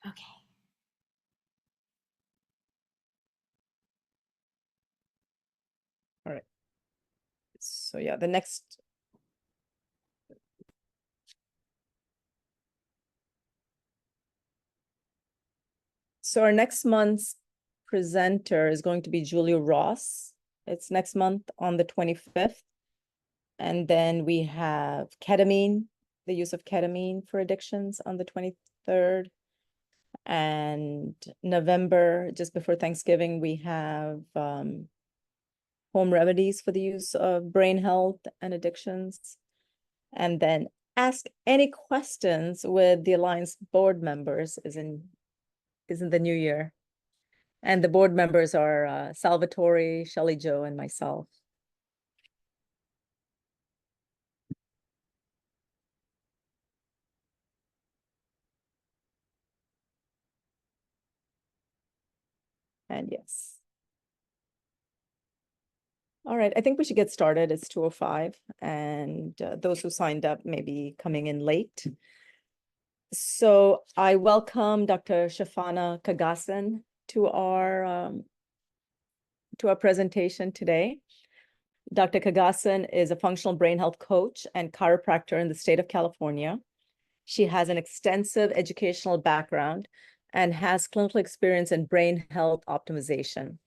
Okay. All right. So yeah, the next. So our next month's presenter is going to be Julia Ross. It's next month on the 25th. And then we have ketamine, the use of ketamine for addictions on the 23rd. And November, just before Thanksgiving, we have home remedies for the use of brain health and addictions. And then ask any questions with the Alliance board members is in the new year. And the board members are Salvatore, Shelley Jo, and myself. And yes. All right, I think we should get started. It's 2:05, and those who signed up may be coming in late. So I welcome Dr. Shaffana Cagasan to our presentation today. Dr. Cagasan is a functional brain health coach and chiropractor in the state of California. She has an extensive educational background and has clinical experience in brain health optimization.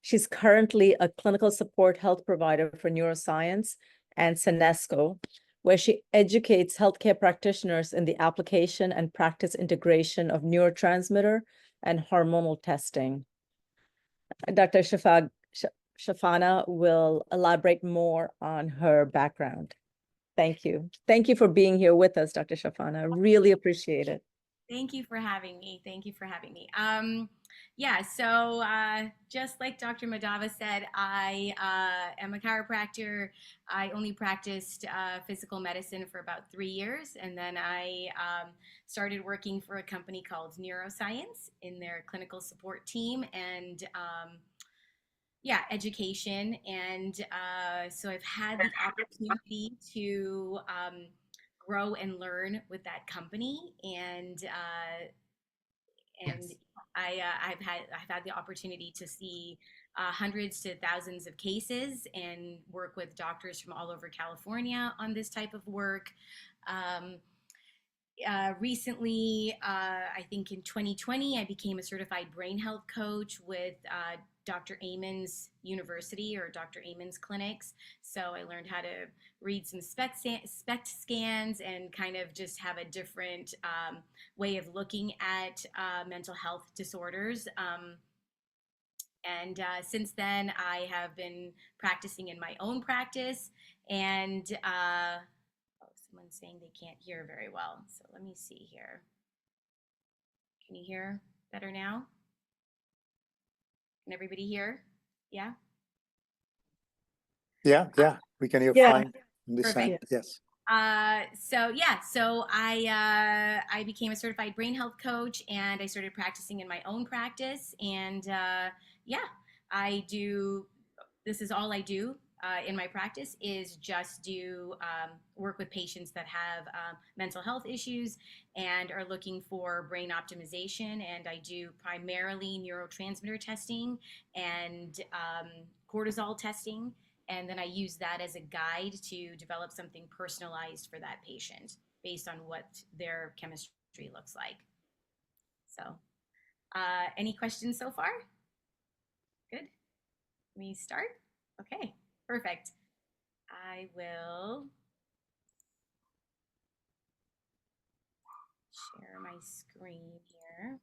She's currently a clinical support health provider for neuroscience and Senesco, where she educates healthcare practitioners in the application and practice integration of neurotransmitter and hormonal testing. Dr. Shaffana will elaborate more on her background. Thank you. Thank you for being here with us, Dr. Shaffana. I really appreciate it. Thank you for having me. Thank you for having me. Yeah, so just like Dr. Madava said, I am a chiropractor. I only practiced physical medicine for about 3 years, and then I started working for a company called Neuroscience in their clinical support team and yeah, education. And so I've had the opportunity to grow and learn with that company, and Yes. I've had the opportunity to see hundreds to thousands of cases and work with doctors from all over California on this type of work. Um, Recently, I think in 2020, I became a certified brain health coach with Dr. Amon's University or Dr. Amon's clinics. So I learned how to read some SPECT scans and kind of just have a different way of looking at mental health disorders. And since then, I have been practicing in my own practice. And oh, someone's saying they can't hear very well. So let me see here. Can you hear better now? Can everybody hear? Yeah? Yeah, we can hear Yeah. fine on this Perfect. side. Yes. So I became a certified brain health coach, and I started practicing in my own practice. And yeah, I do. This is all I do in my practice is just do work with patients that have mental health issues and are looking for brain optimization. And I do primarily neurotransmitter testing and cortisol testing, and then I use that as a guide to develop something personalized for that patient based on what their chemistry looks like. So, any questions so far? Good. Let me start. Okay, perfect. I will share my screen here.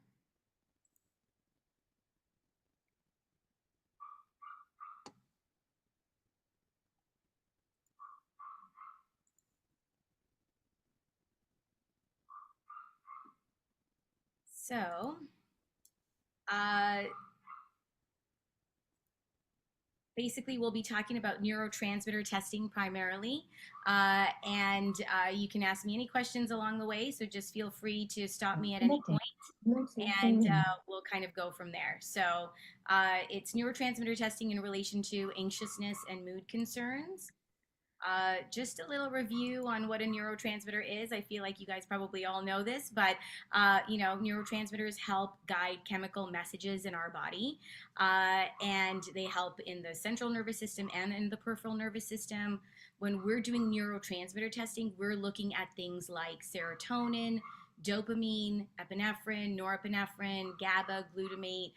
So, basically, we'll be talking about neurotransmitter testing primarily. And you can ask me any questions along the way. So just feel free to stop me at any point, and we'll kind of go from there. So it's neurotransmitter testing in relation to anxiousness and mood concerns. just a little review on what a neurotransmitter is. I feel like you guys probably all know this, but neurotransmitters help guide chemical messages in our body, and they help in the central nervous system and in the peripheral nervous system. When we're doing neurotransmitter testing, we're looking at things like serotonin, dopamine, epinephrine, norepinephrine, GABA, glutamate,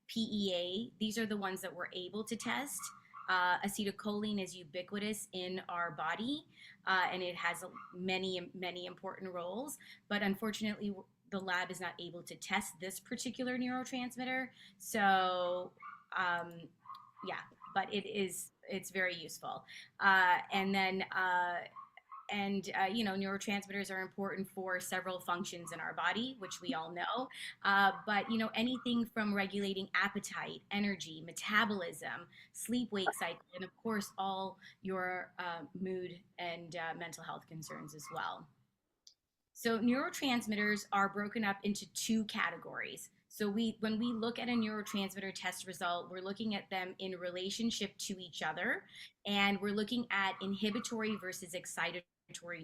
PEA. These are the ones that we're able to test. Acetylcholine is ubiquitous in our body, and it has many, many important roles. But unfortunately, the lab is not able to test this particular neurotransmitter. So, yeah, but it's very useful. Neurotransmitters are important for several functions in our body, which we all know. But anything from regulating appetite, energy, metabolism, sleep-wake cycle, and of course, all your mood and mental health concerns as well. So neurotransmitters are broken up into two categories. So when we look at a neurotransmitter test result, we're looking at them in relationship to each other, and we're looking at inhibitory versus excitatory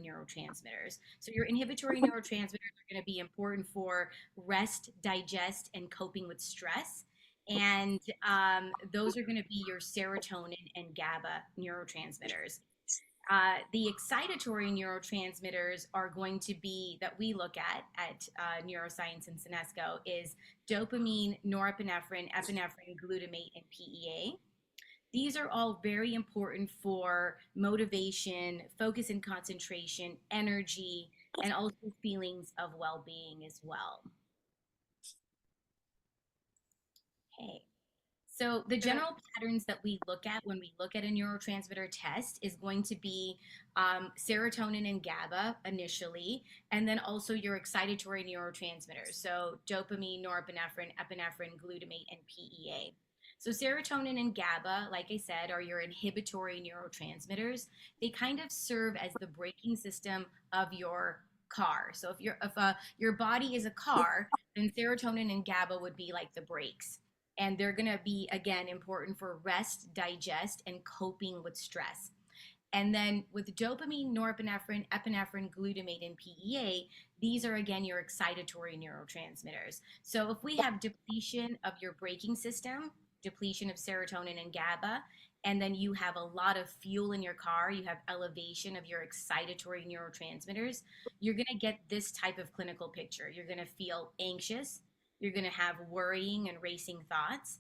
neurotransmitters. So your inhibitory neurotransmitters are going to be important for rest, digest, and coping with stress. And those are going to be your serotonin and GABA neurotransmitters. The excitatory neurotransmitters are going to be that we look at Neuroscience and Senesco is dopamine, norepinephrine, epinephrine, glutamate, and PEA. These are all very important for motivation, focus and concentration, energy, and also feelings of well-being as well. Okay. So the general patterns that we look at when we look at a neurotransmitter test is going to be serotonin and GABA initially, and then also your excitatory neurotransmitters. So dopamine, norepinephrine, epinephrine, glutamate, and PEA. So serotonin and GABA, like I said, are your inhibitory neurotransmitters. They kind of serve as the braking system of your car. So if your body is a car, then serotonin and GABA would be like the brakes, and they're going to be again important for rest, digest, and coping with stress. And then with dopamine, norepinephrine, epinephrine, glutamate, and PEA, these are again your excitatory neurotransmitters. So if we have depletion of your braking system, depletion of serotonin and GABA, and then you have a lot of fuel in your car, you have elevation of your excitatory neurotransmitters, you're going to get this type of clinical picture. You're going to feel anxious, you're going to have worrying and racing thoughts.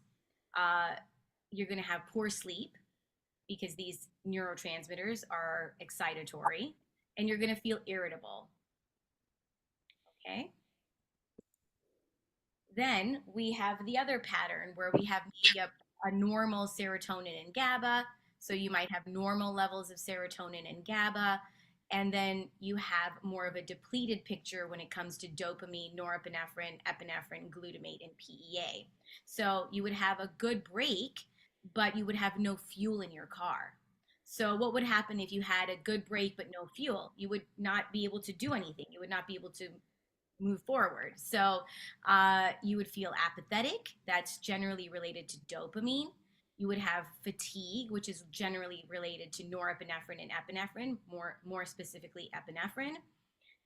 You're going to have poor sleep because these neurotransmitters are excitatory, and you're going to feel irritable. Okay. Then we have the other pattern where we have maybe a normal serotonin and GABA. So you might have normal levels of serotonin and GABA, and then you have more of a depleted picture when it comes to dopamine, norepinephrine, epinephrine, glutamate, and PEA. So you would have a good brake, but you would have no fuel in your car. So what would happen if you had a good brake but no fuel? You would not be able to do anything. You would not be able to move forward. So you would feel apathetic. That's generally related to dopamine. You would have fatigue, which is generally related to norepinephrine and epinephrine, more specifically epinephrine.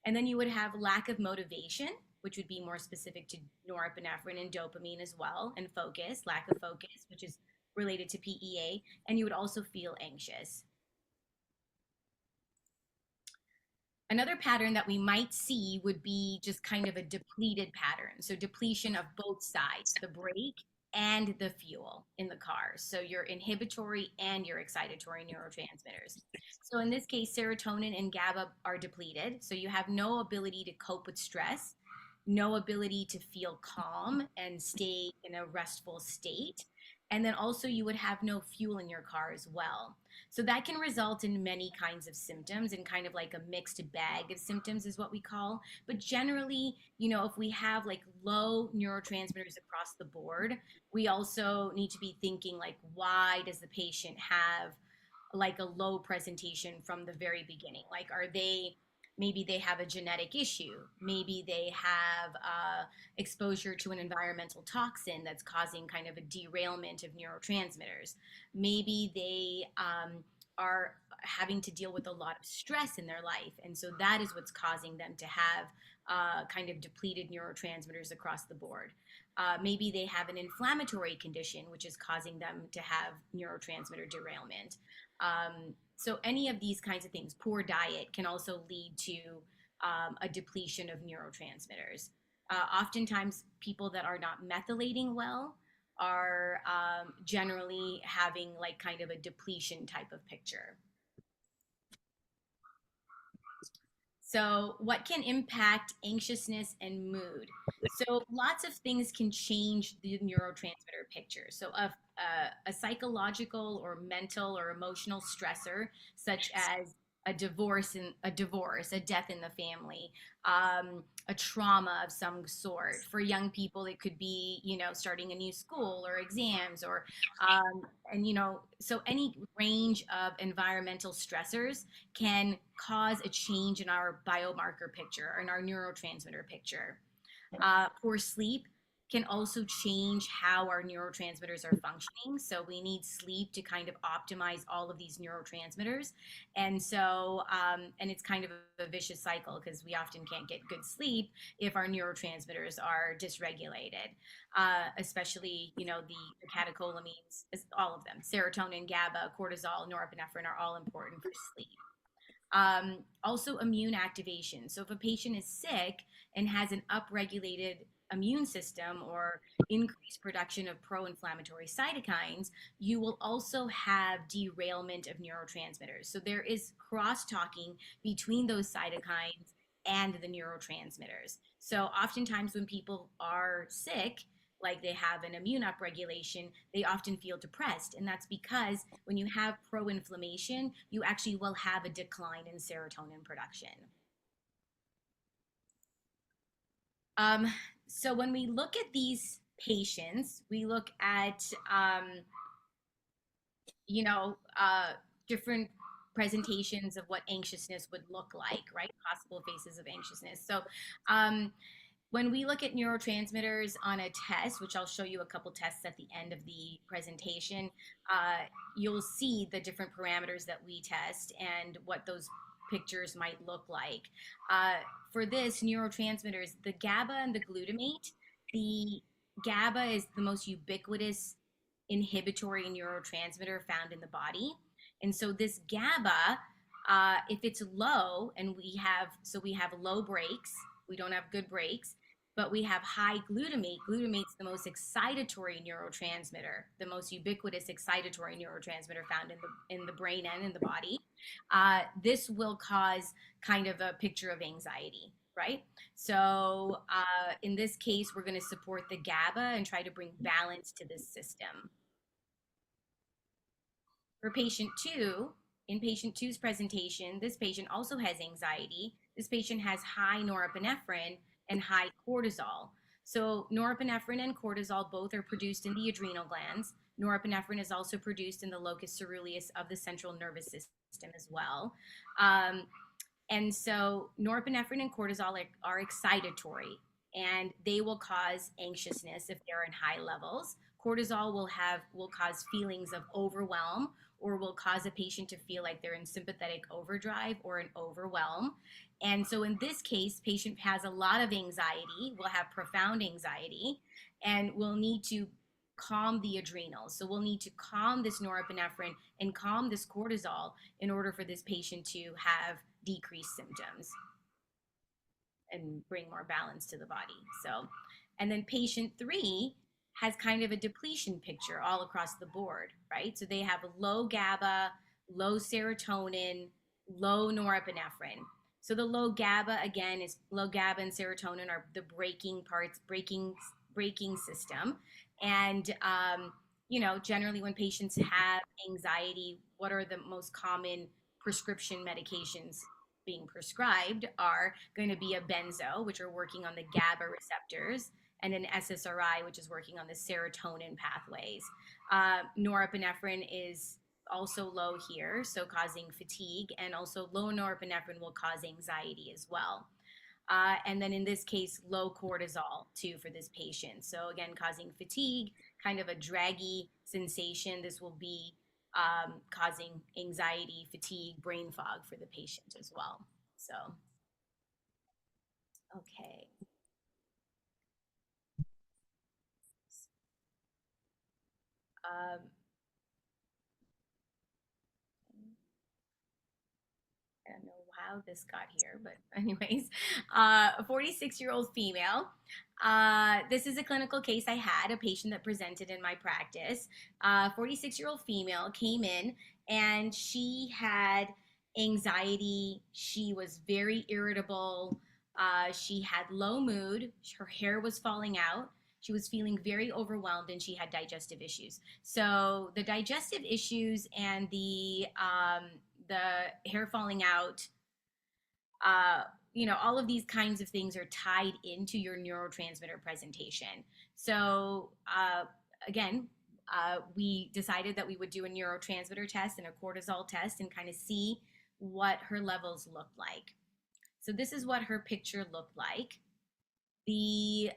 And then you would have lack of motivation, which would be more specific to norepinephrine and dopamine as well, and focus, lack of focus, which is related to PEA. And you would also feel anxious. Another pattern that we might see would be just kind of a depleted pattern. So depletion of both sides, the brake and the fuel in the car. So your inhibitory and your excitatory neurotransmitters. So in this case, serotonin and GABA are depleted. So you have no ability to cope with stress, no ability to feel calm and stay in a restful state. And then also you would have no fuel in your car as well. So that can result in many kinds of symptoms, and kind of like a mixed bag of symptoms is what we call. But generally, if we have like low neurotransmitters across the board, we also need to be thinking like, why does the patient have like a low presentation from the very beginning? Like, maybe they have a genetic issue. Maybe they have exposure to an environmental toxin that's causing kind of a derailment of neurotransmitters. Maybe they are having to deal with a lot of stress in their life. And so that is what's causing them to have kind of depleted neurotransmitters across the board. Maybe they have an inflammatory condition, which is causing them to have neurotransmitter derailment. So any of these kinds of things, poor diet can also lead to a depletion of neurotransmitters. Oftentimes, people that are not methylating well are generally having like kind of a depletion type of picture. So, what can impact anxiousness and mood? So, lots of things can change the neurotransmitter picture. So, a psychological or mental or emotional stressor, such as a death in the family, a trauma of some sort. For young people, it could be, starting a new school or exams, or and so any range of environmental stressors can cause a change in our biomarker picture, in our neurotransmitter picture. Poor sleep can also change how our neurotransmitters are functioning. So we need sleep to kind of optimize all of these neurotransmitters. And so, and it's kind of a vicious cycle because we often can't get good sleep if our neurotransmitters are dysregulated, especially, the catecholamines, all of them, serotonin, GABA, cortisol, norepinephrine are all important for sleep. Also, immune activation. So, if a patient is sick and has an upregulated immune system or increased production of pro inflammatory cytokines, you will also have derailment of neurotransmitters. So, there is cross talking between those cytokines and the neurotransmitters. So, oftentimes, when people are sick, like they have an immune upregulation, they often feel depressed. And that's because when you have pro inflammation, you actually will have a decline in serotonin production. So when we look at these patients, we look at, different presentations of what anxiousness would look like, right? Possible phases of anxiousness. So, when we look at neurotransmitters on a test, which I'll show you a couple tests at the end of the presentation, you'll see the different parameters that we test and what those pictures might look like. For this, neurotransmitters, the GABA and the glutamate, the GABA is the most ubiquitous inhibitory neurotransmitter found in the body. And so this GABA, if it's low, and we have low breaks, we don't have good breaks, but we have high glutamate. Glutamate's the most excitatory neurotransmitter, the most ubiquitous excitatory neurotransmitter found in the brain and in the body. This will cause kind of a picture of anxiety, right? So in this case, we're going to support the GABA and try to bring balance to this system. For patient 2, in patient 2's presentation, this patient also has anxiety. This patient has high norepinephrine and high cortisol. So norepinephrine and cortisol both are produced in the adrenal glands. Norepinephrine is also produced in the locus coeruleus of the central nervous system as well. And so norepinephrine and cortisol are excitatory, and they will cause anxiousness if they're in high levels. Cortisol will cause feelings of overwhelm, or will cause a patient to feel like they're in sympathetic overdrive or an overwhelm. And so in this case, patient has a lot of anxiety, will have profound anxiety, and will need to calm the adrenals. So we'll need to calm this norepinephrine and calm this cortisol in order for this patient to have decreased symptoms and bring more balance to the body. So, and then patient 3 has kind of a depletion picture all across the board, right? So they have low GABA, low serotonin, low norepinephrine. So the low GABA, again, is low GABA and serotonin are the braking system. And, generally when patients have anxiety, what are the most common prescription medications being prescribed are going to be a benzo, which are working on the GABA receptors, and an SSRI, which is working on the serotonin pathways. Norepinephrine is also low here, so causing fatigue, and also low norepinephrine will cause anxiety as well. And then in this case, low cortisol too for this patient. So again, causing fatigue, kind of a draggy sensation. This will be causing anxiety, fatigue, brain fog for the patient as well. So, okay. Um, I don't know how this got here, but anyways, a 46-year-old female. This is a clinical case I had, a patient that presented in my practice. 46-year-old female came in and she had anxiety. She was very irritable. She had low mood. Her hair was falling out. She was feeling very overwhelmed and she had digestive issues. So the digestive issues and the hair falling out, uh, all of these kinds of things are tied into your neurotransmitter presentation. So again, we decided that we would do a neurotransmitter test and a cortisol test and kind of see what her levels looked like. So this is what her picture looked like. The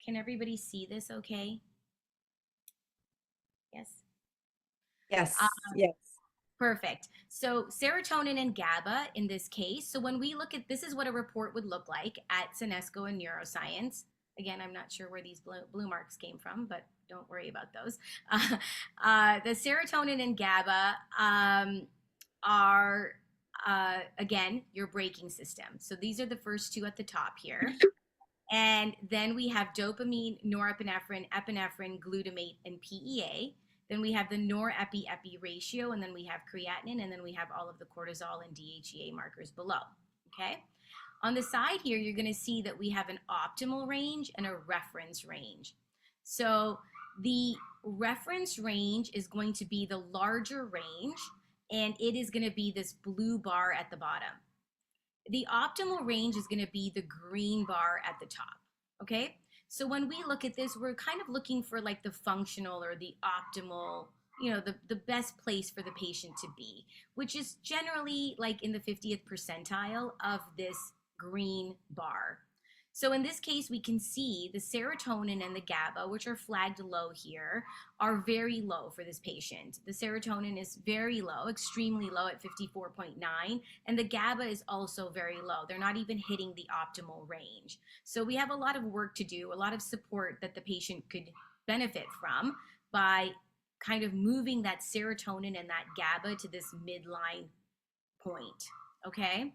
can everybody see this okay? Yes. Yes, yes. Perfect. So serotonin and GABA in this case. So when we look at, this is what a report would look like at Senesco in neuroscience. Again, I'm not sure where these blue marks came from, but don't worry about those. The serotonin and GABA are, again, your braking system. So these are the first two at the top here. And then we have dopamine, norepinephrine, epinephrine, glutamate, and PEA. Then we have the norepi-epi ratio, and then we have creatinine, and then we have all of the cortisol and DHEA markers below, okay? On the side here, you're gonna see that we have an optimal range and a reference range. So the reference range is going to be the larger range, and it is gonna be this blue bar at the bottom. The optimal range is going to be the green bar at the top. Okay. So when we look at this, we're kind of looking for like the functional or the optimal, the best place for the patient to be, which is generally like in the 50th percentile of this green bar. So in this case, we can see the serotonin and the GABA, which are flagged low here, are very low for this patient. The serotonin is very low, extremely low at 54.9, and the GABA is also very low. They're not even hitting the optimal range. So we have a lot of work to do, a lot of support that the patient could benefit from by kind of moving that serotonin and that GABA to this midline point, okay?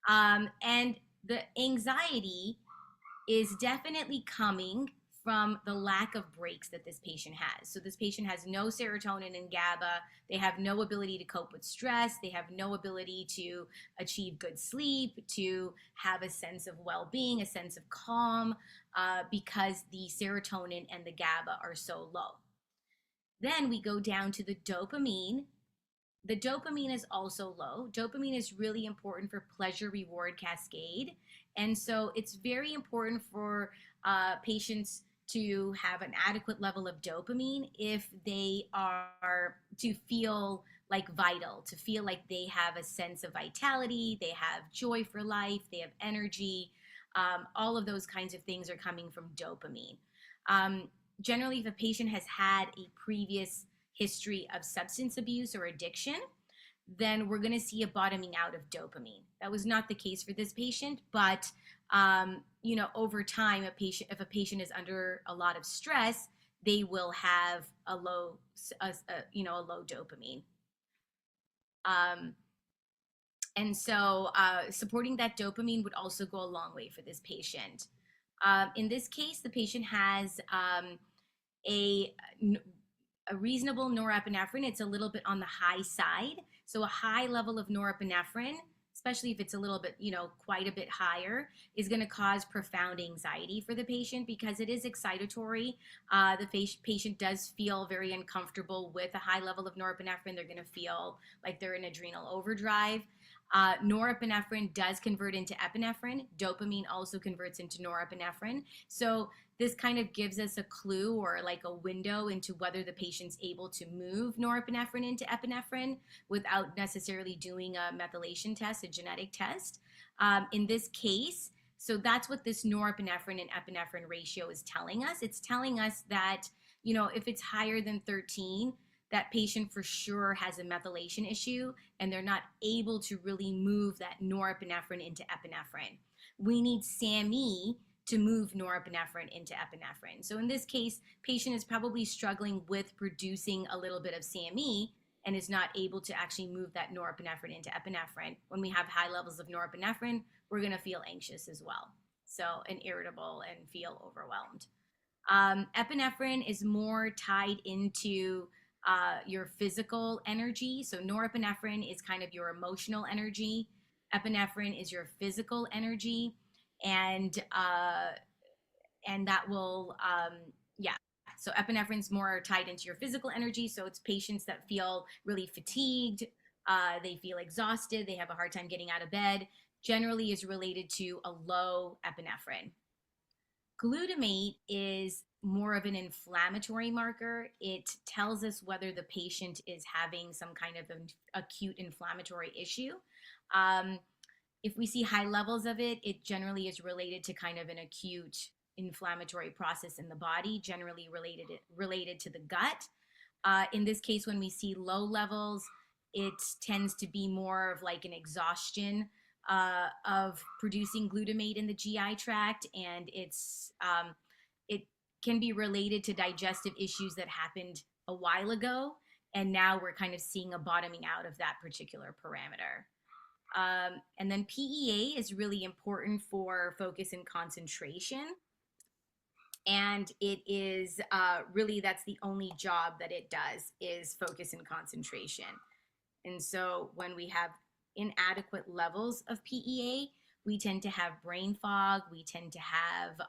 And the anxiety is definitely coming from the lack of breaks that this patient has. So this patient has no serotonin and GABA. They have no ability to cope with stress. They have no ability to achieve good sleep, to have a sense of well-being, a sense of calm, because the serotonin and the GABA are so low. Then we go down to the dopamine. The dopamine is also low. Dopamine is really important for pleasure reward cascade. And so it's very important for patients to have an adequate level of dopamine if they are to feel like vital, to feel like they have a sense of vitality, they have joy for life, they have energy. All of those kinds of things are coming from dopamine. Generally, if a patient has had a previous history of substance abuse or addiction, then we're going to see a bottoming out of dopamine. That was not the case for this patient, but over time, if a patient is under a lot of stress, they will have a low dopamine. And so supporting that dopamine would also go a long way for this patient. In this case, the patient has a reasonable norepinephrine. It's a little bit on the high side. So a high level of norepinephrine, especially if it's a little bit, quite a bit higher, is going to cause profound anxiety for the patient because it is excitatory. The patient does feel very uncomfortable with a high level of norepinephrine. They're going to feel like they're in adrenal overdrive. Norepinephrine does convert into epinephrine. Dopamine also converts into norepinephrine. So this kind of gives us a clue or like a window into whether the patient's able to move norepinephrine into epinephrine without necessarily doing a methylation test, a genetic test. In this case, So that's what this norepinephrine and epinephrine ratio is telling us. It's telling us that, you know, if it's higher than 13, that patient for sure has a methylation issue and they're not able to really move that norepinephrine into epinephrine. We need SAMe to move norepinephrine into epinephrine. So in this case, patient is probably struggling with producing a little bit of SAMe and is not able to actually move that norepinephrine into epinephrine. When we have high levels of norepinephrine, we're going to feel anxious as well. So, and irritable and feel overwhelmed. Epinephrine is more tied into your physical energy. So norepinephrine is kind of your emotional energy. Epinephrine is your physical energy, and that will yeah. So epinephrine is more tied into your physical energy. So it's patients that feel really fatigued, they feel exhausted, they have a hard time getting out of bed. Generally, is related to a low epinephrine. Glutamate is more of an inflammatory marker. It tells us whether the patient is having some kind of an acute inflammatory issue. If we see high levels of it, it generally is related to kind of an acute inflammatory process in the body, generally related to the gut. In this case, when we see low levels, it tends to be more of like an exhaustion of producing glutamate in the GI tract, and it can be related to digestive issues that happened a while ago, and now we're kind of seeing a bottoming out of that particular parameter. And then PEA is really important for focus and concentration. And it is really, that's the only job that it does, is focus and concentration. And so when we have inadequate levels of PEA, we tend to have brain fog, we tend to have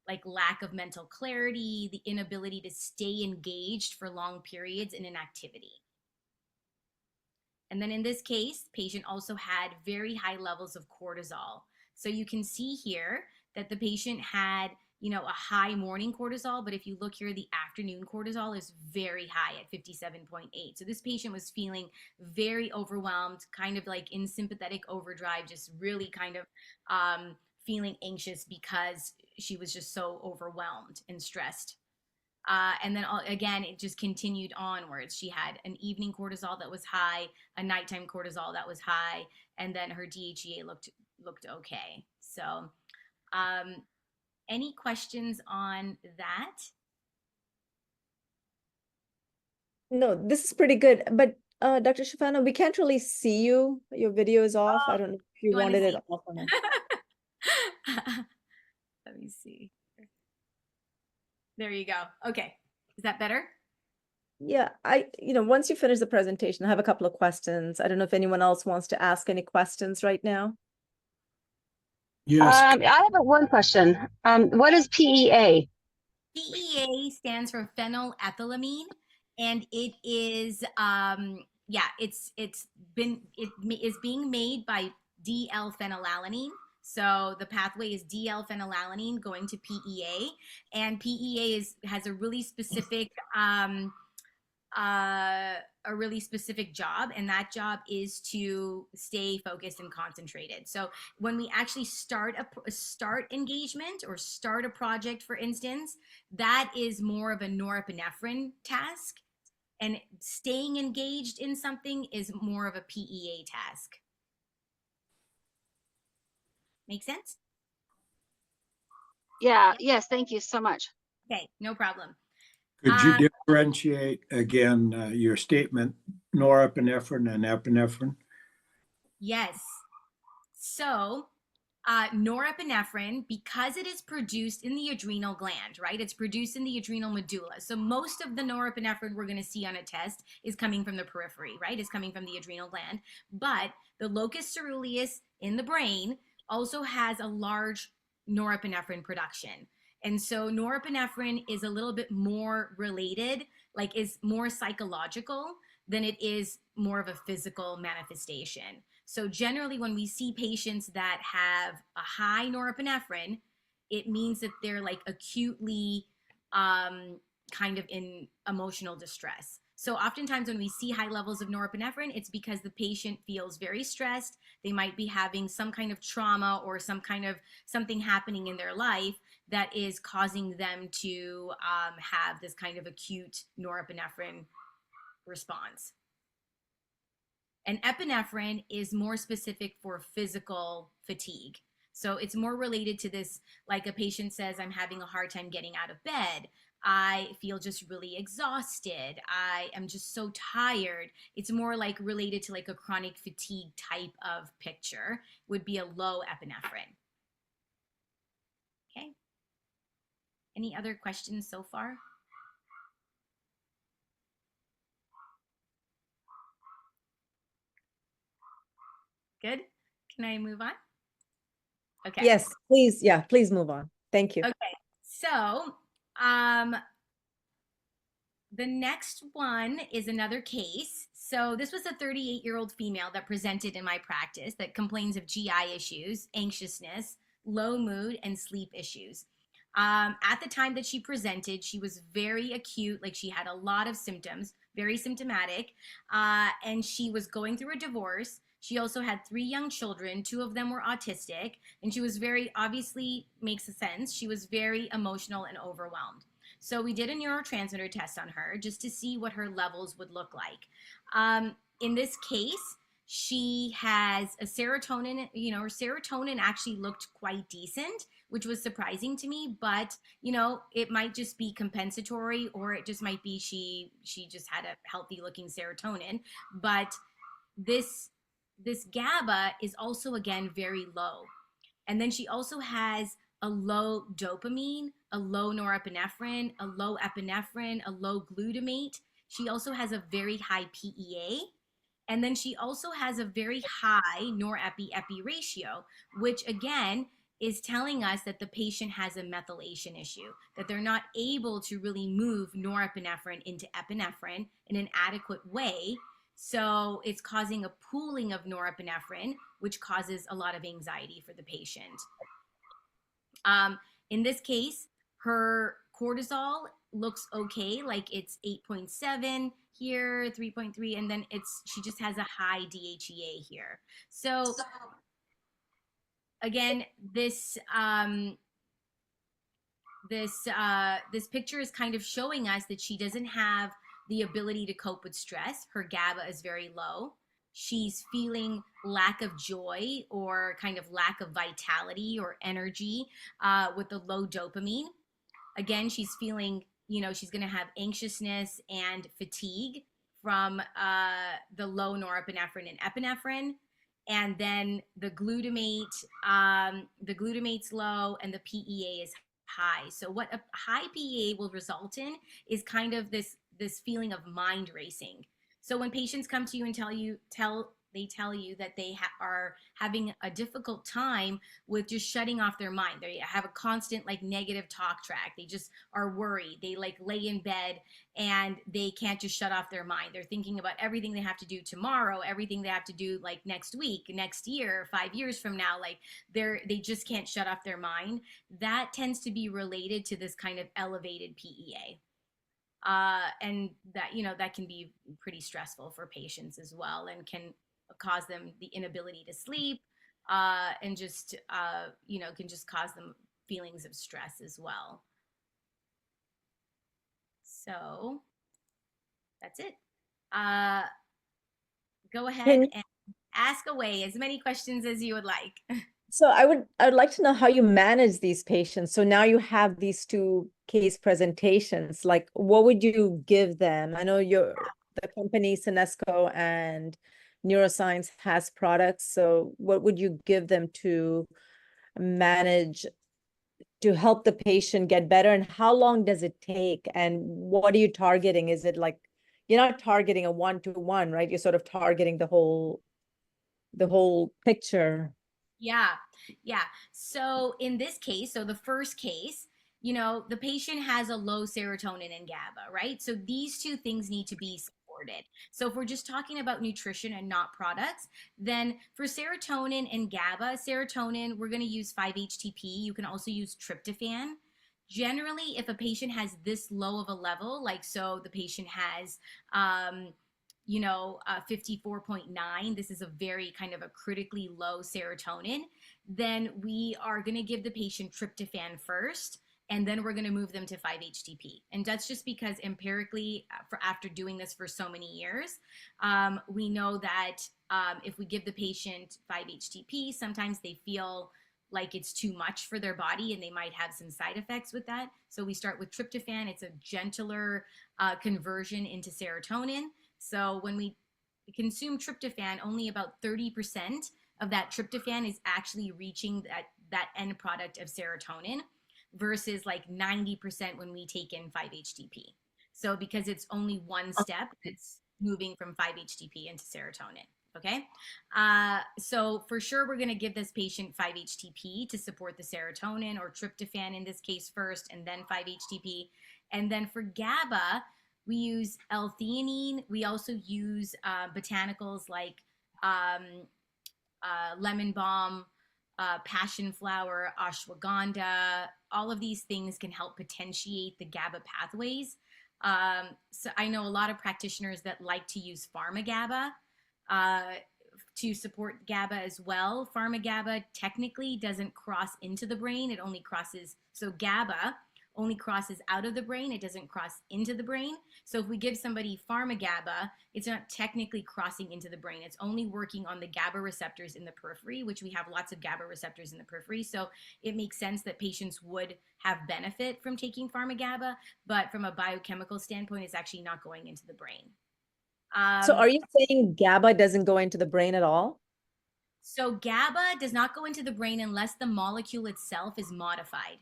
like lack of mental clarity, the inability to stay engaged for long periods in an activity. And then in this case, patient also had very high levels of cortisol. So you can see here that the patient had, you know, a high morning cortisol, but if you look here, the afternoon cortisol is very high at 57.8. So this patient was feeling very overwhelmed, kind of like in sympathetic overdrive, just really kind of feeling anxious because she was just so overwhelmed and stressed. And then again, it just continued onwards. She had an evening cortisol that was high, a nighttime cortisol that was high, and then her DHEA looked okay. So any questions on that? No, this is pretty good. But Dr. Shaffana, we can't really see you. Your video is off. I don't know if you You wanna wanted it see? off or not. Let me see. There you go. Okay. Is that better? Yeah, once you finish the presentation, I have a couple of questions. I don't know if anyone else wants to ask any questions right now. Yes. I have one question. What is PEA? PEA stands for phenylethylamine, and it is it is being made by DL-phenylalanine. So the pathway is DL-phenylalanine going to PEA, and PEA has a really specific job, and that job is to stay focused and concentrated. So when we actually start engagement or start a project, for instance, that is more of a norepinephrine task, and staying engaged in something is more of a PEA task. Make sense? Yeah, yes, thank you so much. Okay, no problem. Could you differentiate again your statement, norepinephrine and epinephrine? Yes. So norepinephrine, because it is produced in the adrenal gland, right? It's produced in the adrenal medulla. So most of the norepinephrine we're going to see on a test is coming from the periphery, right? Is coming from the adrenal gland. But the locus coeruleus in the brain also has a large norepinephrine production. And so norepinephrine is a little bit more related, like is more psychological than it is more of a physical manifestation. So generally, when we see patients that have a high norepinephrine, it means that they're like acutely kind of in emotional distress. So oftentimes when we see high levels of norepinephrine, it's because the patient feels very stressed. They might be having some kind of trauma or some kind of something happening in their life that is causing them to have this kind of acute norepinephrine response. And epinephrine is more specific for physical fatigue. So it's more related to this, like a patient says, I'm having a hard time getting out of bed. I feel just really exhausted. I am just so tired. It's more like related to like a chronic fatigue type of picture, would be a low epinephrine. Okay. Any other questions so far? Good. Can I move on? Okay. Yes, please. Yeah, please move on. Thank you. Okay. So, the next one is another case. So this was a 38-year-old female that presented in my practice that complains of GI issues, anxiousness, low mood, and sleep issues. At the time that she presented, she was very acute, like she had a lot of symptoms, very symptomatic, and she was going through a divorce. She also had 3 young children. 2 of them were autistic, and she was very, obviously makes sense, she was very emotional and overwhelmed. So we did a neurotransmitter test on her just to see what her levels would look like. In this case, she has a serotonin, her serotonin actually looked quite decent, which was surprising to me, but it might just be compensatory, or it just might be she just had a healthy looking serotonin. But this GABA is also, again, very low. And then she also has a low dopamine, a low norepinephrine, a low epinephrine, a low glutamate. She also has a very high PEA. And then she also has a very high norepi-epi ratio, which again is telling us that the patient has a methylation issue, that they're not able to really move norepinephrine into epinephrine in an adequate way. So it's causing a pooling of norepinephrine, which causes a lot of anxiety for the patient. In this case, her cortisol looks okay, like it's 8.7 here, 3.3, and then she just has a high DHEA here. So again, this picture is kind of showing us that she doesn't have the ability to cope with stress. Her GABA is very low. She's feeling lack of joy or kind of lack of vitality or energy with the low dopamine. Again, she's feeling, she's going to have anxiousness and fatigue from the low norepinephrine and epinephrine. And then the glutamate's low and the PEA is high. So what a high PEA will result in is kind of this feeling of mind racing. So when patients come to you and tell you that they are having a difficult time with just shutting off their mind. They have a constant like negative talk track. They just are worried. They like lay in bed and they can't just shut off their mind. They're thinking about everything they have to do tomorrow, everything they have to do like next week, next year, 5 years from now. Like they just can't shut off their mind. That tends to be related to this kind of elevated PEA. And that, that can be pretty stressful for patients as well, and can cause them the inability to sleep, and just, can just cause them feelings of stress as well. So that's it. Go ahead and ask away as many questions as you would like. So I'd like to know how you manage these patients. So now you have these 2 case presentations. Like, what would you give them? I know the company Senesco and Neuroscience has products. So what would you give them to manage, to help the patient get better? And how long does it take? And what are you targeting? Is it like, you're not targeting a 1-to-1, right? You're sort of targeting the whole picture. Yeah. So in this case, so the first case, the patient has a low serotonin and GABA, right? So these 2 things need to be supported. So if we're just talking about nutrition and not products, then for serotonin and GABA, serotonin, we're going to use 5-HTP. You can also use tryptophan. generally, if a patient has this low of a level, like so the patient has 54.9, this is a very kind of a critically low serotonin, then we are going to give the patient tryptophan first, and then we're going to move them to 5-HTP. And that's just because empirically, after doing this for so many years, we know that if we give the patient 5-HTP, sometimes they feel like it's too much for their body and they might have some side effects with that. So we start with tryptophan. It's a gentler conversion into serotonin. So when we consume tryptophan, only about 30% of that tryptophan is actually reaching that end product of serotonin, versus like 90% when we take in 5-HTP. So because it's only one step, it's moving from 5-HTP into serotonin. Okay. So for sure, we're going to give this patient 5-HTP to support the serotonin, or tryptophan in this case first, and then 5-HTP. And then for GABA, we use L-theanine. We also use botanicals like lemon balm, passion flower, ashwagandha. All of these things can help potentiate the GABA pathways. So I know a lot of practitioners that like to use pharma-GABA to support GABA as well. Pharma-GABA technically doesn't cross into the brain. It only crosses, so GABA only crosses out of the brain. It doesn't cross into the brain. So if we give somebody pharma-GABA, it's not technically crossing into the brain. It's only working on the GABA receptors in the periphery, which we have lots of GABA receptors in the periphery. So it makes sense that patients would have benefit from taking pharma-GABA, but from a biochemical standpoint, it's actually not going into the brain. So are you saying GABA doesn't go into the brain at all? So GABA does not go into the brain unless the molecule itself is modified.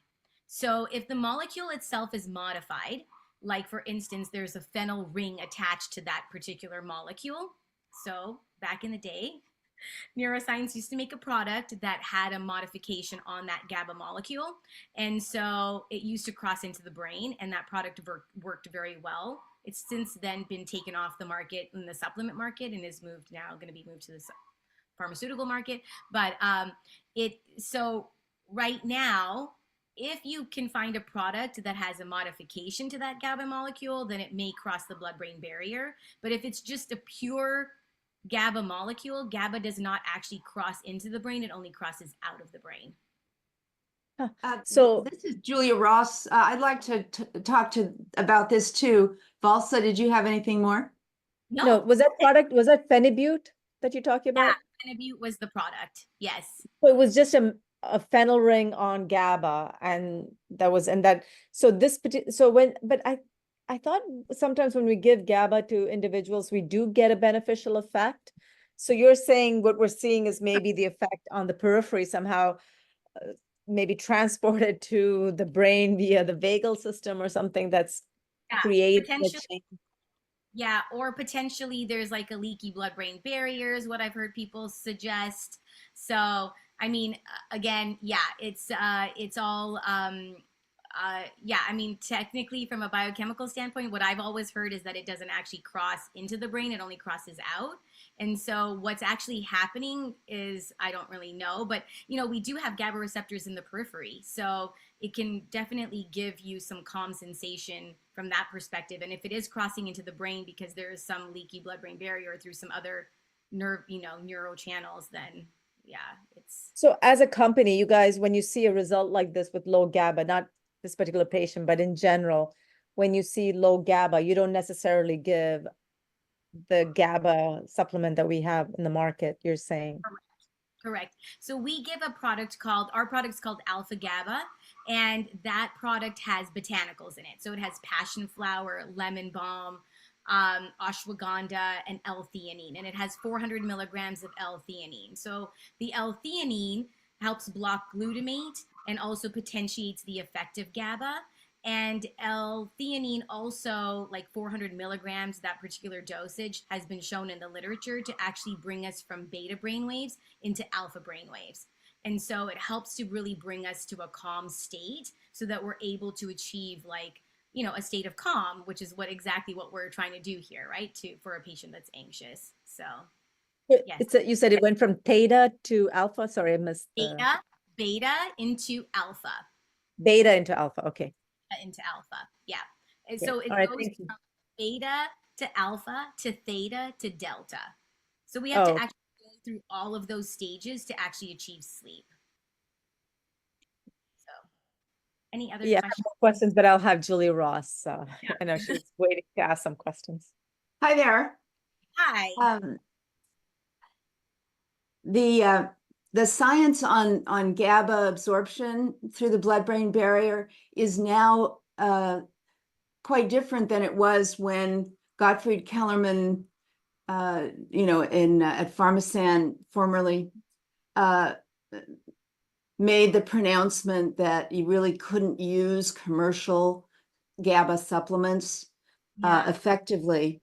So if the molecule itself is modified, like for instance, there's a phenyl ring attached to that particular molecule. So back in the day, neuroscience used to make a product that had a modification on that GABA molecule. And so it used to cross into the brain, and that product worked very well. It's since then been taken off the market in the supplement market and is going to be moved to the pharmaceutical market. But so right now, if you can find a product that has a modification to that GABA molecule, then it may cross the blood-brain barrier. But if it's just a pure GABA molecule, GABA does not actually cross into the brain. It only crosses out of the brain. So this is Julia Ross. I'd like to talk about this too. Valsa, did you have anything more? no, was that Phenibut that you're talking about? Yeah, Phenibut was the product. Yes. So it was just a phenyl ring on GABA, and I thought sometimes when we give GABA to individuals, we do get a beneficial effect. So you're saying what we're seeing is maybe the effect on the periphery somehow maybe transported to the brain via the vagal system or something that's creating a change. Yeah, or potentially there's like a leaky blood-brain barrier is what I've heard people suggest. So, I mean, again, yeah, it's all, yeah, I mean, technically from a biochemical standpoint, what I've always heard is that it doesn't actually cross into the brain. It only crosses out. And so what's actually happening is, I don't really know, but, we do have GABA receptors in the periphery. So it can definitely give you some calm sensation from that perspective. And if it is crossing into the brain because there is some leaky blood-brain barrier through some other neuro channels, then yeah, it's. So as a company, you guys, when you see a result like this with low GABA, not this particular patient, but in general, when you see low GABA, you don't necessarily give the GABA supplement that we have in the market, you're saying? Correct. So we give our product's called Alpha GABA, and that product has botanicals in it. So it has passion flower, lemon balm, ashwagandha, and L-theanine, and it has 400 milligrams of L-theanine. So the L-theanine helps block glutamate and also potentiates the effect of GABA. And L-theanine also, like 400 milligrams, that particular dosage has been shown in the literature to actually bring us from beta brainwaves into alpha brainwaves. And so it helps to really bring us to a calm state so that we're able to achieve a state of calm, which is exactly what we're trying to do here, right? For a patient that's anxious. So yes. You said it went from theta to alpha. Sorry, I missed beta into alpha. Beta into alpha. Okay. into alpha. Yeah. And Okay. so it All right. goes Thank you. from beta to alpha to theta to delta. So we have Oh, to actually go through all of those stages to actually achieve sleep. So any other yeah, I have questions? more questions, but I'll have Julie Ross. Yeah. I know she's waiting to ask some questions. Hi there. Hi. The science on GABA absorption through the blood-brain barrier is now quite different than it was when Gottfried Kellerman, at Pharmasan formerly, made the pronouncement that you really couldn't use commercial GABA supplements Yeah. effectively.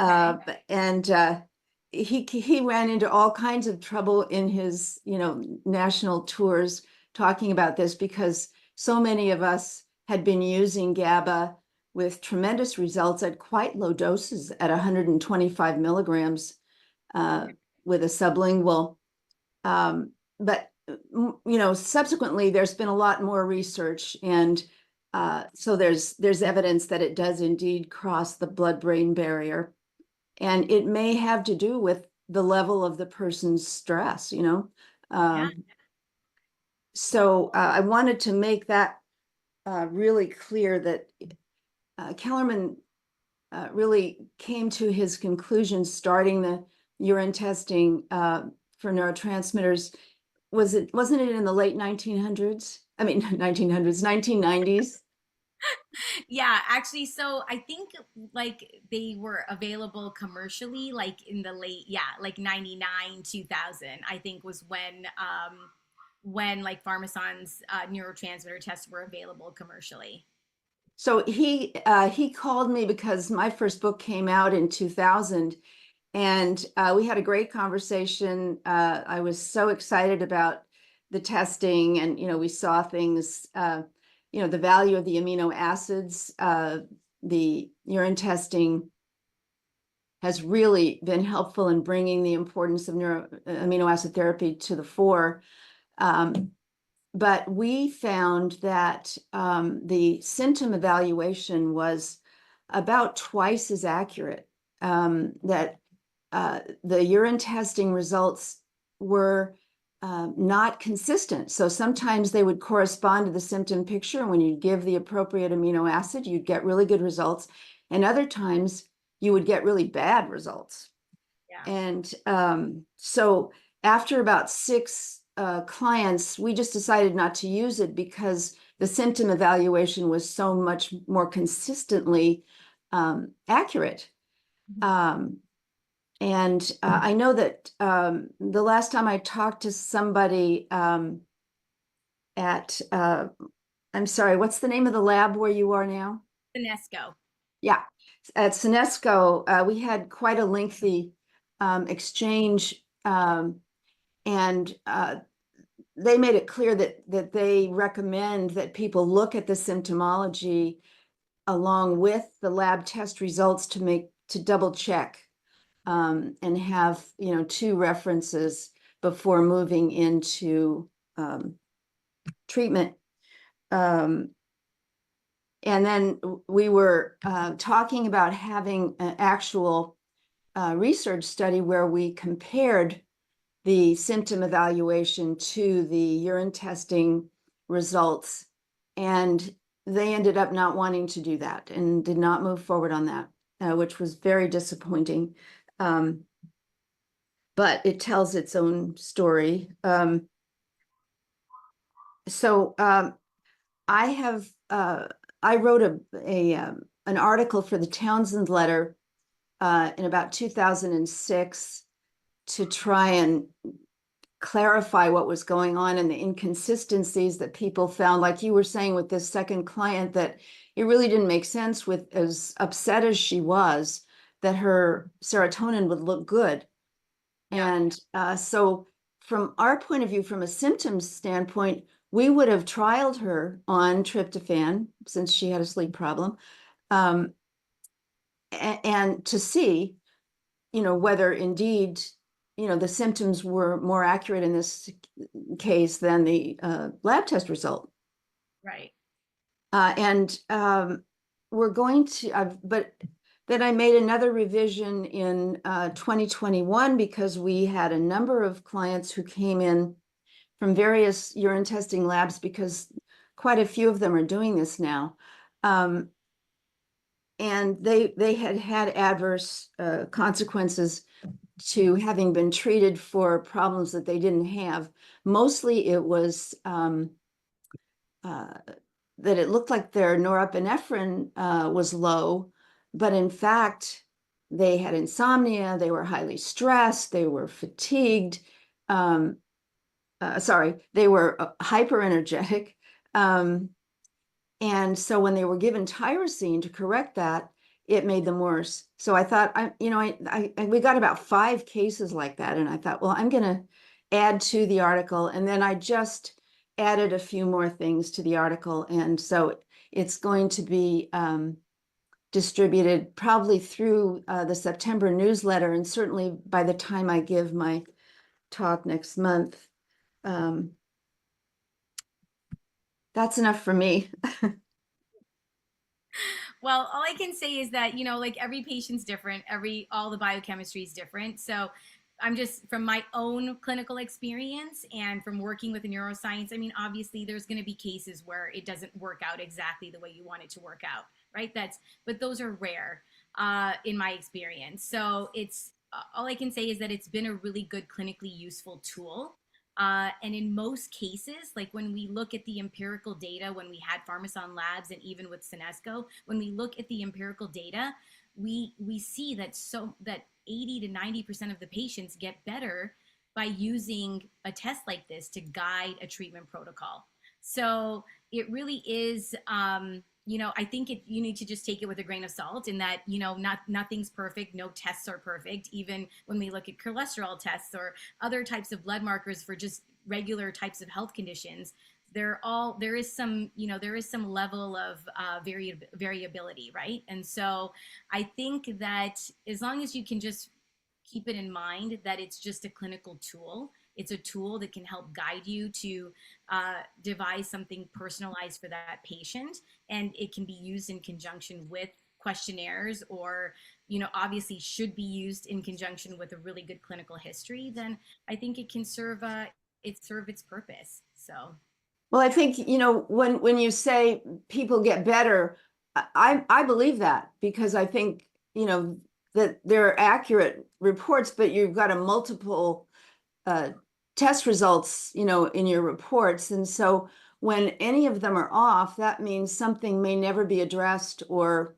Okay. He ran into all kinds of trouble in his, national tours talking about this because so many of us had been using GABA with tremendous results at quite low doses at 125 milligrams with a sublingual. But subsequently there's been a lot more research, and so there's evidence that it does indeed cross the blood-brain barrier. And it may have to do with the level of the person's stress, Yeah. So I wanted to make that really clear that Kellerman really came to his conclusion starting the urine testing for neurotransmitters. Wasn't it in the late 1900s? I mean, 1990s? Yeah, actually, so I think like they were available commercially like in the late, like 99, 2000, I think was when like Pharmasan's neurotransmitter tests were available commercially. So he called me because my first book came out in 2000, and we had a great conversation. I was so excited about the testing, and we saw things. The value of the amino acids. The urine testing has really been helpful in bringing the importance of amino acid therapy to the fore. But we found that the symptom evaluation was about twice as accurate. That the urine testing results were not consistent. So sometimes they would correspond to the symptom picture, and when you give the appropriate amino acid, you'd get really good results. And other times you would get really bad results. Yeah. And so after about 6 clients, we just decided not to use it because the symptom evaluation was so much more consistently accurate. And I know that the last time I talked to somebody at, I'm sorry, what's the name of the lab where you are now? UNESCO. Yeah, at UNESCO, we had quite a lengthy exchange, and they made it clear that they recommend that people look at the symptomology along with the lab test results to double check and have 2 references before moving into treatment. And then we were talking about having an actual research study where we compared the symptom evaluation to the urine testing results, and they ended up not wanting to do that and did not move forward on that, which was very disappointing. But it tells its own story. I wrote an article for the Townsend Letter in about 2006 to try and clarify what was going on and the inconsistencies that people found, like you were saying with this second client, that it really didn't make sense, with as upset as she was, that her serotonin would look good. Yeah. And so from our point of view, from a symptoms standpoint, we would have trialed her on tryptophan since she had a sleep problem, and to see, whether indeed, the symptoms were more accurate in this case than the lab test result. Right. We're going to, but then I made another revision in 2021 because we had a number of clients who came in from various urine testing labs, because quite a few of them are doing this now. And they had had adverse consequences to having been treated for problems that they didn't have. Mostly it was that it looked like their norepinephrine was low, but in fact, they had insomnia, they were highly stressed, they were fatigued, they were hyperenergetic. And so when they were given tyrosine to correct that, it made them worse. So I thought, we got about 5 cases like that. And I thought, well, I'm going to add to the article. And then I just added a few more things to the article. And so it's going to be distributed probably through the September newsletter. And certainly by the time I give my talk next month. That's enough for me. Well, all I can say is that, like every patient's different, all the biochemistry is different. So I'm just from my own clinical experience and from working with the neuroscience. I mean, obviously there's going to be cases where it doesn't work out exactly the way you want it to work out, right? But those are rare in my experience. So it's all I can say is that it's been a really good clinically useful tool. And in most cases, like when we look at the empirical data, when we had Pharmason Labs and even with Senesco, when we look at the empirical data, we see that 80 to 90% of the patients get better by using a test like this to guide a treatment protocol. So it really is, I think you need to just take it with a grain of salt in that, nothing's perfect. No tests are perfect. Even when we look at cholesterol tests or other types of blood markers for just regular types of health conditions, there is some level of variability, right? And so I think that as long as you can just keep it in mind that it's just a clinical tool. It's a tool that can help guide you to devise something personalized for that patient. And it can be used in conjunction with questionnaires or, obviously should be used in conjunction with a really good clinical history. Then I think it can serve its purpose. So. Well, I think, when you say people get better, I believe that because I think, that there are accurate reports, but you've got a multiple test results, in your reports. And so when any of them are off, that means something may never be addressed or,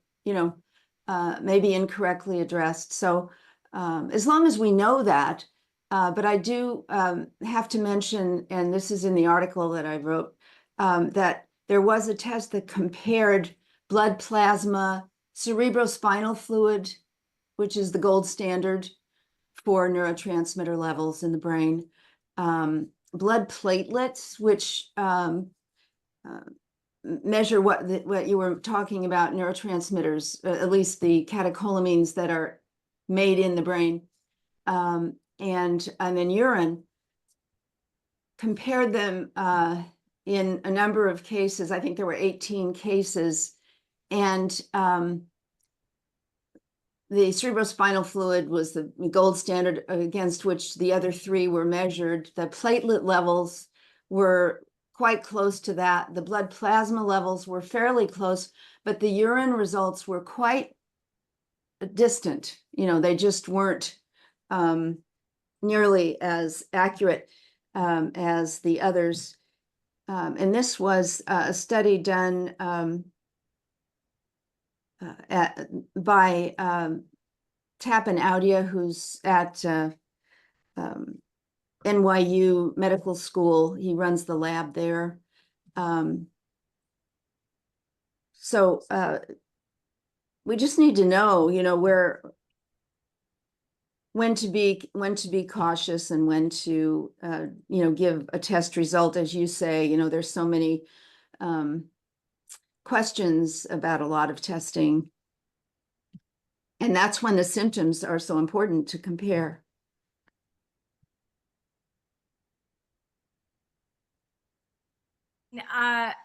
maybe incorrectly addressed. So as long as we know that, but I do have to mention, and this is in the article that I wrote, that there was a test that compared blood plasma, cerebrospinal fluid, which is the gold standard for neurotransmitter levels in the brain, blood platelets, which measure what you were talking about, neurotransmitters, at least the catecholamines that are made in the brain, and then urine, compared them in a number of cases. I think there were 18 cases, and the cerebrospinal fluid was the gold standard against which the other 3 were measured. The platelet levels were quite close to that. The blood plasma levels were fairly close, but the urine results were quite distant. They just weren't nearly as accurate as the others. And this was a study done by Tappan Audia, who's at NYU Medical School. He runs the lab there. So we just need to know, when to be cautious and when to, give a test result. As you say, there's so many questions about a lot of testing. And that's when the symptoms are so important to compare.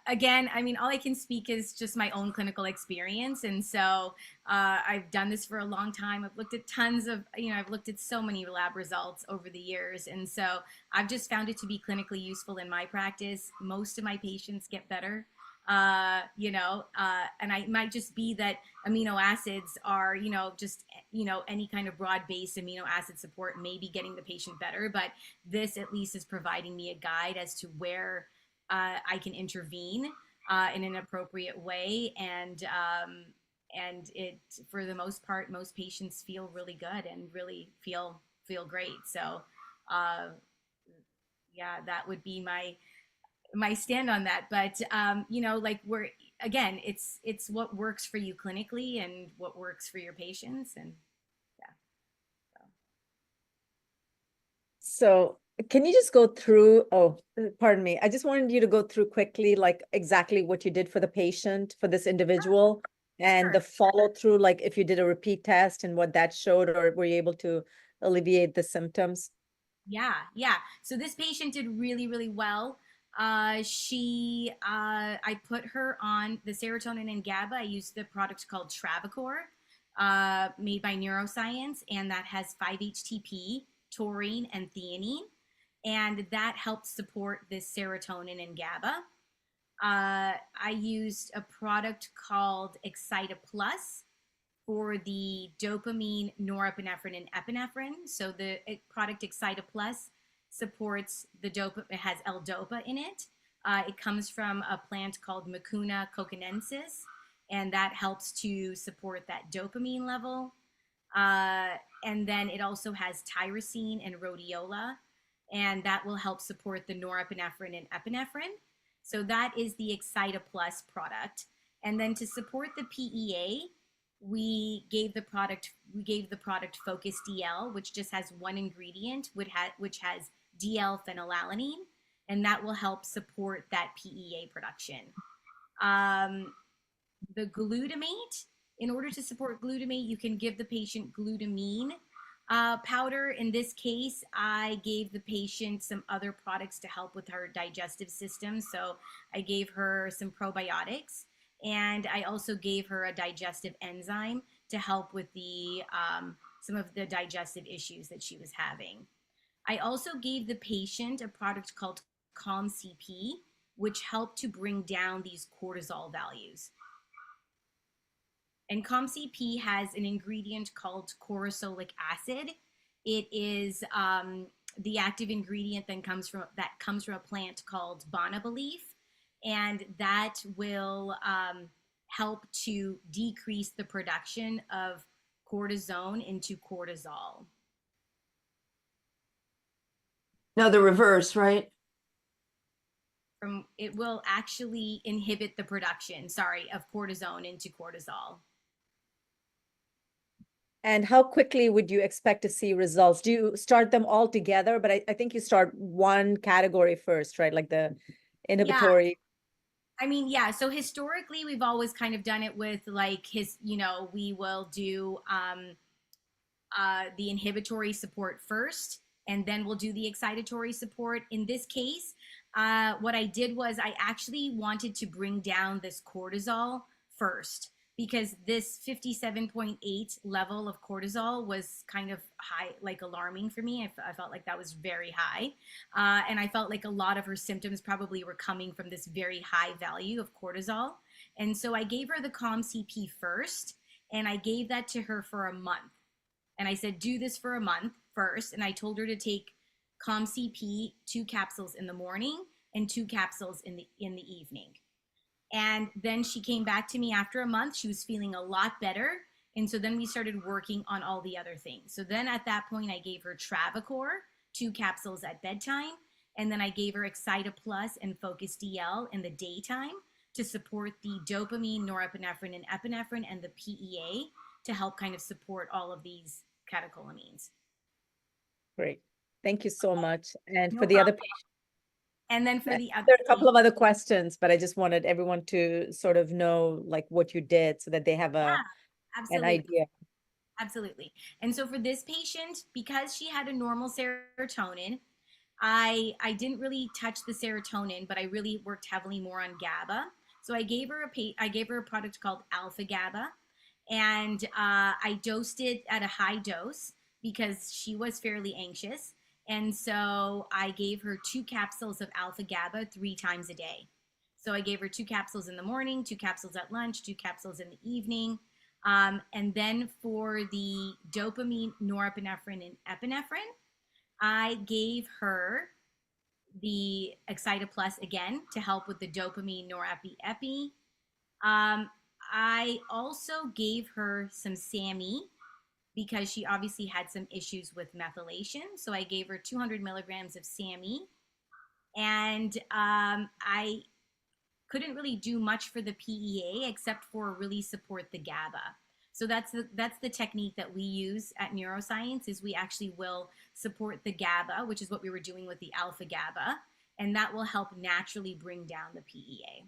Again, I mean, all I can speak is just my own clinical experience. And so I've done this for a long time. I've looked at tons of, I've looked at so many lab results over the years. And so I've just found it to be clinically useful in my practice. Most of my patients get better. And I might just be that amino acids are, just, any kind of broad-based amino acid support may be getting the patient better. But this at least is providing me a guide as to where I can intervene in an appropriate way, and it, for the most part, most patients feel really good and really feel great. So, yeah, that would be my stand on that. But like we're again, it's what works for you clinically and what works for your patients, and yeah. So can you just go through, pardon me, I just wanted you to go through quickly, like exactly what you did for the patient, for this individual, and the follow through, like if you did a repeat test and what that showed, or were you able to alleviate the symptoms? Yeah. So this patient did really, really well. I put her on the serotonin and GABA. I used the product called Travacor, made by Neuroscience, and that has 5-HTP, taurine, and theanine, and that helps support this serotonin and GABA. I used a product called Excita Plus for the dopamine, norepinephrine, and epinephrine. So the product Excita Plus supports the dopa. It has L-dopa in it. It comes from a plant called Mucuna cocanensis, and that helps to support that dopamine level. And then it also has tyrosine and rhodiola, and that will help support the norepinephrine and epinephrine. So that is the Excita Plus product. And then to support the PEA, we gave the product Focus DL, which just has one ingredient, which has DL phenylalanine, and that will help support that PEA production. The glutamate, in order to support glutamate, you can give the patient glutamine powder. In this case, I gave the patient some other products to help with her digestive system. So I gave her some probiotics, and I also gave her a digestive enzyme to help with the some of the digestive issues that she was having. I also gave the patient a product called Calm CP, which helped to bring down these cortisol values. And Calm CP has an ingredient called corosolic acid. It is the active ingredient that comes from a plant called Bonaba leaf, and that will help to decrease the production of cortisone into cortisol. No, the reverse, right? It will actually inhibit the production, of cortisone into cortisol. And how quickly would you expect to see results? Do you start them all together? But I think you start one category first, right? Like the inhibitory. Yeah. I mean, yeah. So historically, we've always kind of done it with like we will do the inhibitory support first, and then we'll do the excitatory support. In this case, what I did was I actually wanted to bring down this cortisol first, because this 57.8 level of cortisol was kind of high, like alarming for me. I felt like that was very high. And I felt like a lot of her symptoms probably were coming from this very high value of cortisol. And so I gave her the Calm CP first, and I gave that to her for a month. And I said, do this for a month first. And I told her to take Calm CP 2 capsules in the morning and 2 capsules in the evening. And then she came back to me after a month. She was feeling a lot better. And so then we started working on all the other things. So then at that point, I gave her Travacor, 2 capsules at bedtime. And then I gave her Excita Plus and Focus DL in the daytime to support the dopamine, norepinephrine, and epinephrine, and the PEA to help kind of support all of these catecholamines. Great. Thank you so much. And No for the other problem. patients, And then for the other, there are a couple of other questions, but I just wanted everyone to sort of know like what you did so that they have an absolutely. idea. Absolutely. And so for this patient, because she had a normal serotonin, I didn't really touch the serotonin, but I really worked heavily more on GABA. So I gave her a product called Alpha GABA, and I dosed it at a high dose because she was fairly anxious. And so I gave her 2 capsules of Alpha GABA 3 times a day. So I gave her 2 capsules in the morning, 2 capsules at lunch, 2 capsules in the evening. And then for the dopamine, norepinephrine, and epinephrine, I gave her the Excita Plus again to help with the dopamine, norepi. I also gave her some SAMe because she obviously had some issues with methylation. So I gave her 200 milligrams of SAMe. And I couldn't really do much for the PEA except for really support the GABA. So that's the technique that we use at neuroscience is we actually will support the GABA, which is what we were doing with the alpha GABA, and that will help naturally bring down the PEA.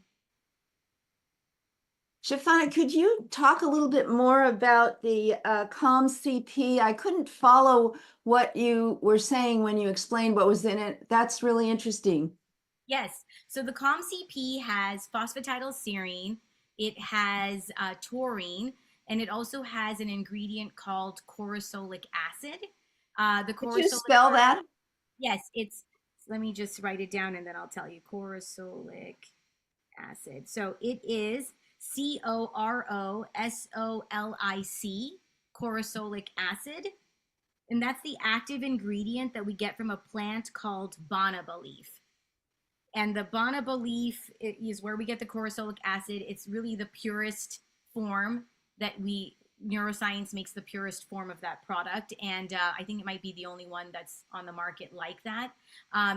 Shaffana, could you talk a little bit more about the Calm CP? I couldn't follow what you were saying when you explained what was in it. That's really interesting. Yes. So the Calm CP has phosphatidylserine, it has taurine, and it also has an ingredient called corosolic acid. Could you spell that? Yes, let me just write it down and then I'll tell you. Corosolic acid. So it is COROSOLIC, corosolic acid. And that's the active ingredient that we get from a plant called banaba leaf. And the banaba leaf is where we get the corosolic acid. It's really the purest form that neuroscience makes the purest form of that product. And I think it might be the only one that's on the market like that.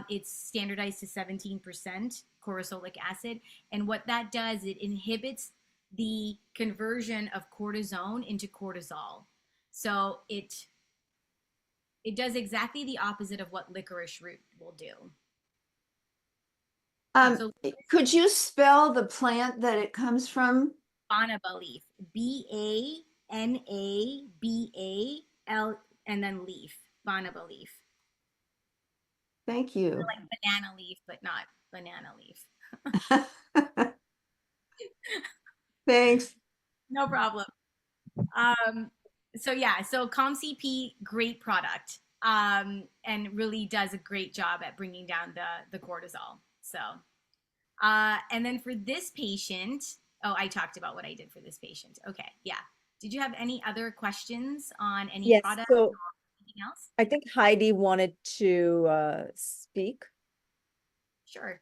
It's standardized to 17% corosolic acid. And what that does, it inhibits the conversion of cortisone into cortisol. So it does exactly the opposite of what licorice root will do. Could you spell the plant that it comes from? Banaba leaf, BANABAL, and then leaf, banaba leaf. Thank you. Like banana leaf, but not banana leaf. Thanks. No problem. So yeah, so ComCP, great product, and really does a great job at bringing down the cortisol. So, and then for this patient, oh, I talked about what I did for this patient. Okay, yeah. Did you have any other questions on any product so or anything else? I think Heidi wanted to speak. Sure.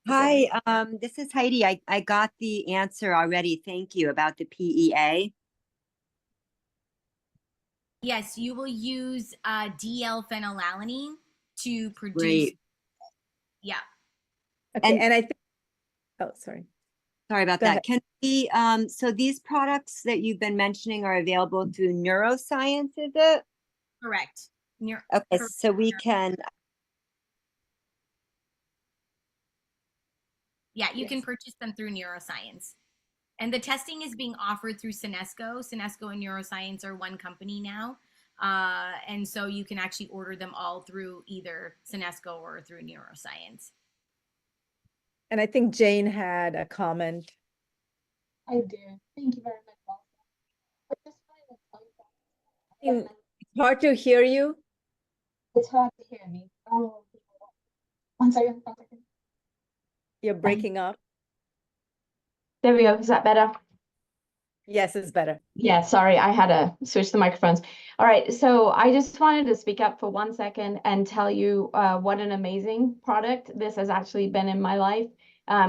Hi, this is Heidi. I got the answer already. Thank you about the PEA. Yes, you will use DL-phenylalanine to produce. Great. Yeah. Okay, and I think, oh, sorry. Sorry about Go that. ahead. Can we, so these products that you've been mentioning are available through neuroscience, is it? Correct. Okay, so we can. Yeah, you can purchase them through neuroscience. And the testing is being offered through Senesco. Senesco and neuroscience are one company now. And so you can actually order them all through either Senesco or through neuroscience. And I think Jane had a comment. I do. Thank you very much, Walter. I just wanted to tell you that It's hard to hear you. it's hard to hear me. Oh, 1 second, 1 second. You're breaking up. There we go. Is that better? Yes, it's better. Yeah, sorry, I had to switch the microphones. All right, so I just wanted to speak up for 1 second and tell you what an amazing product this has actually been in my life.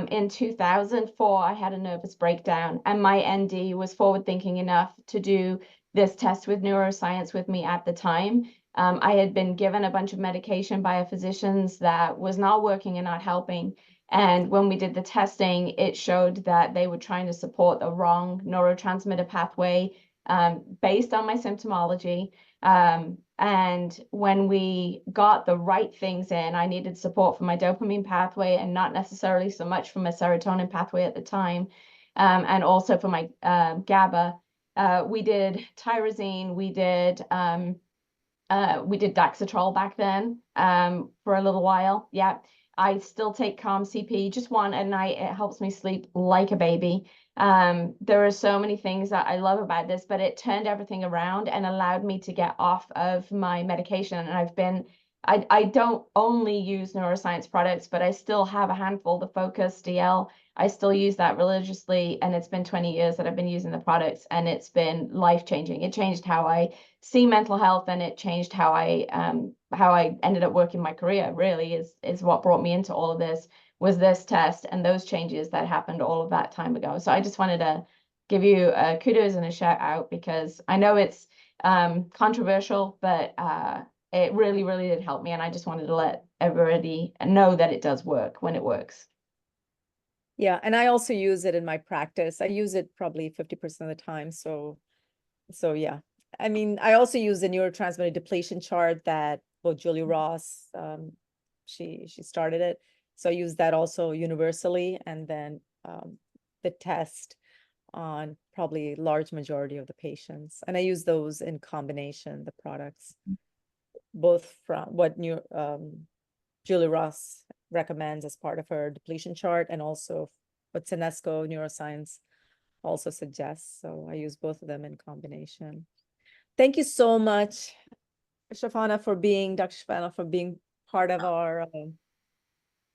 In 2004, I had a nervous breakdown, and my ND was forward thinking enough to do this test with neuroscience with me at the time. I had been given a bunch of medication by a physicians that was not working and not helping. And when we did the testing, it showed that they were trying to support the wrong neurotransmitter pathway based on my symptomology. And when we got the right things in, I needed support for my dopamine pathway and not necessarily so much for my serotonin pathway at the time, and also for my GABA. We did tyrosine, we did Daxotrol back then for a little while. Yeah, I still take Calm CP just one at night. It helps me sleep like a baby. There are so many things that I love about this, but it turned everything around and allowed me to get off of my medication. And I don't only use neuroscience products, but I still have a handful, the Focus DL. I still use that religiously, and it's been 20 years that I've been using the products, and it's been life-changing. It changed how I see mental health, and it changed how I ended up working my career. Really is what brought me into all of this, was this test and those changes that happened all of that time ago. So I just wanted to give you kudos and a shout out, because I know it's controversial, but it really, really did help me, and I just wanted to let everybody know that it does work when it works. Yeah, and I also use it in my practice. I use it probably 50% of the time. So yeah. I mean, I also use the neurotransmitter depletion chart that Julie Ross, she started it. So I use that also universally, and then the test on probably large majority of the patients. And I use those in combination, the products, both from what Julie Ross recommends as part of her depletion chart, and also what Senesco Neuroscience also suggests. So I use both of them in combination. Thank you so much, Shaffana, Dr. Shaffana, for being part of our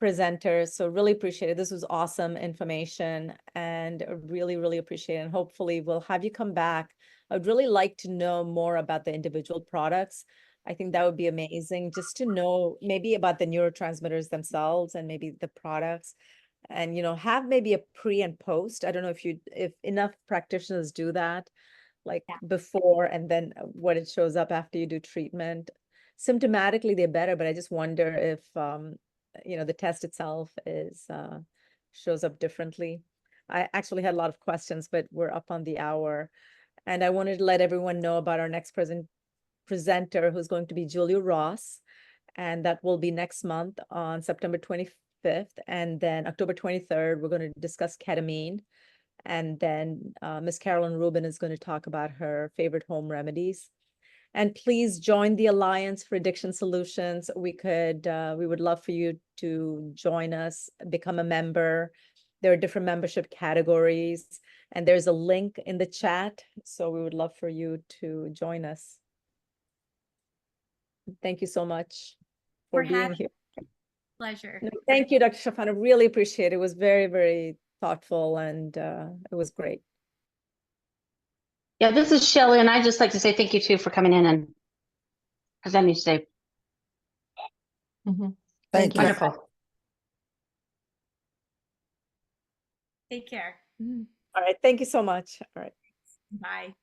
presenters. So really appreciate it. This was awesome information, and really, really appreciate it. And hopefully we'll have you come back. I would really like to know more about the individual products. I think that would be amazing, just to know maybe about the neurotransmitters themselves and maybe the products, and have maybe a pre and post. I don't know if enough practitioners do that, like before and then what it shows up after you do treatment. Symptomatically they're better, but I just wonder if the test itself shows up differently. I actually had a lot of questions, but we're up on the hour, and I wanted to let everyone know about our next presenter, who's going to be Julie Ross, and that will be next month on September 25th, and then October 23rd we're going to discuss ketamine, and then Miss Carolyn Rubin is going to talk about her favorite home remedies. And please join the Alliance for Addiction Solutions. We would love for you to join us, become a member. There are different membership categories, and there's a link in the chat. So we would love for you to join us. Thank you so much for being here. Pleasure. No, thank you, Dr. Shaffana. Really appreciate it. It was very, very thoughtful, and it was great. Yeah, this is Shelley, and I'd just like to say thank you too for coming in and presenting today. Thank you. Wonderful. Take care. All right. Thank you so much. All right. Bye.